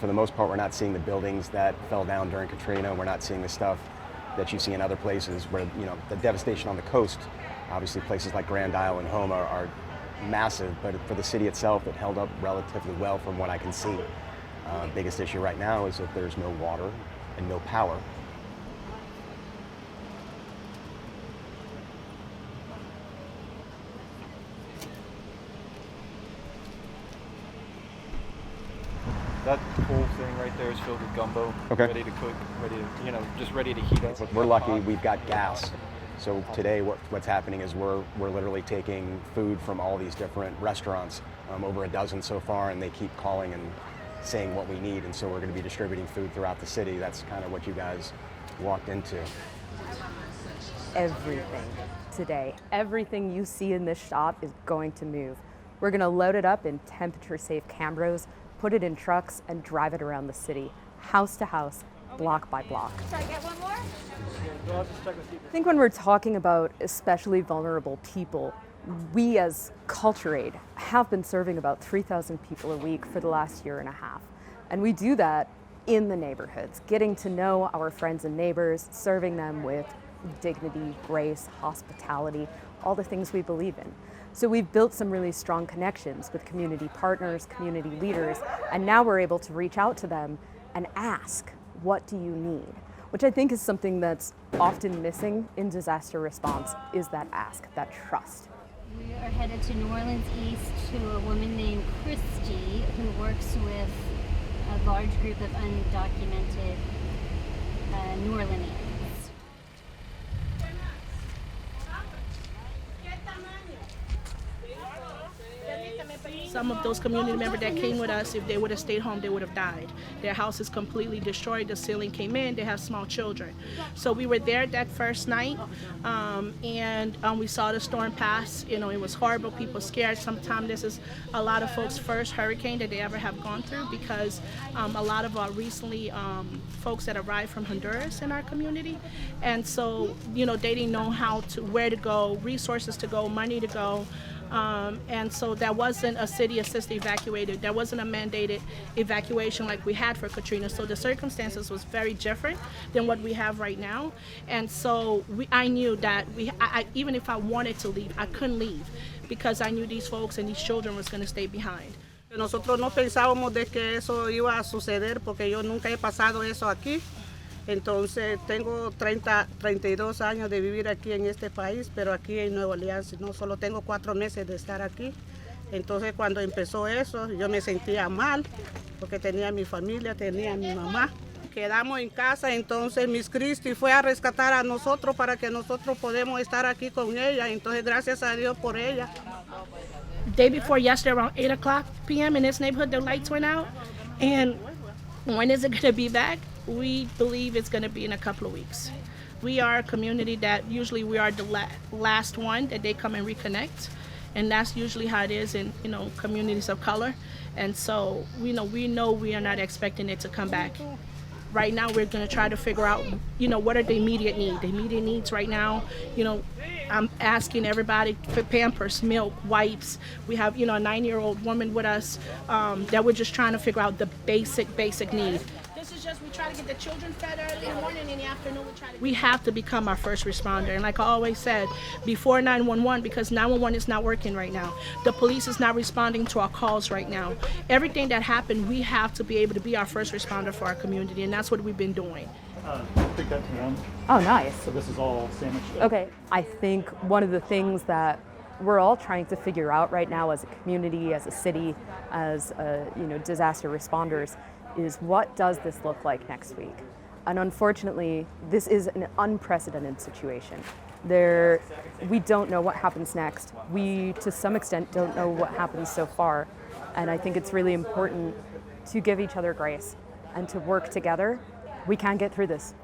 For the most part, we're not seeing the buildings that fell down during Katrina. We're not seeing the stuff that you see in other places where, the devastation on the coast, obviously places like Grand Isle and Homa are massive, but for the city itself, it held up relatively well from what I can see. Biggest issue right now is that there's no water and no power. That whole thing right there is filled with gumbo, Okay. ready to cook, ready to, just ready to heat up. We're lucky we've got gas. So today what's happening is we're literally taking food from all these different restaurants, over a dozen so far, and they keep calling and saying what we need. And so we're going to be distributing food throughout the city. That's kind of what you guys walked into. Everything today, everything you see in this shop is going to move. We're going to load it up in temperature-safe Cambros, put it in trucks, and drive it around the city, house to house, block by block. Should I get one more? I think when we're talking about especially vulnerable people, we as Culture Aid have been serving about 3,000 people a week for the last year and a half. And we do that in the neighborhoods, getting to know our friends and neighbors, serving them with dignity, grace, hospitality, all the things we believe in. So we've built some really strong connections with community partners, community leaders, and now we're able to reach out to them and ask, what do you need? Which I think is something that's often missing in disaster response, is that ask, that trust. We are headed to New Orleans East to a woman named Christy who works with a large group of undocumented New Orleanians. Some of those community members that came with us, if they would have stayed home, they would have died. Their house is completely destroyed. The ceiling came in. They have small children. So we were there that first night, and we saw the storm pass. It was horrible. People scared. Sometimes this is a lot of folks' first hurricane that they ever have gone through, because a lot of our recently folks that arrived from Honduras in our community, and so they didn't know where to go, resources to go, money to go. And so that wasn't a city assisted evacuated. There wasn't a mandated evacuation like we had for Katrina. So the circumstances was very different than what we have right now. And so I knew that even if I wanted to leave, I couldn't leave, because I knew these folks and these children was going to stay behind. Nosotros no pensábamos de que eso iba a suceder, porque yo nunca he pasado eso aquí. Entonces tengo 32 años de vivir aquí en este país, pero aquí en Nueva Orleans no, solo tengo 4 meses de estar aquí. Entonces cuando empezó eso yo me sentía mal, porque tenía mi familia, tenía mi mamá. Quedamos en casa, entonces Miss Christie fue a rescatar a nosotros para que nosotros podamos estar aquí con ella. Entonces gracias a Dios por ella. Day before yesterday, around 8:00 p.m. in this neighborhood, the lights went out. And when is it going to be back? We believe it's going to be in a couple of weeks. We are a community that usually we are the last one that they come and reconnect, and that's usually how it is in communities of color. And so we know we are not expecting it to come back. Right now we're going to try to figure out what are the immediate needs. The immediate needs right now, I'm asking everybody for Pampers, milk, wipes. We have a 9-year-old woman with us that we're just trying to figure out the basic need. This is just, we try to get the children fed early in the morning, in the afternoon we have to become our first responder. And like I always said, before 911, because 911 is not working right now. The police is not responding to our calls right now. Everything that happened, we have to be able to be our first responder for our community, and that's what we've been doing. I think that's done. Oh, nice. So this is all sandwiched up. Okay, I think one of the things that we're all trying to figure out right now as a community, as a city, as disaster responders, is what does this look like next week? And unfortunately, this is an unprecedented situation. We don't know what happens next. We, to some extent, don't know what happens so far. And I think it's really important to give each other grace and to work together. We can get through this.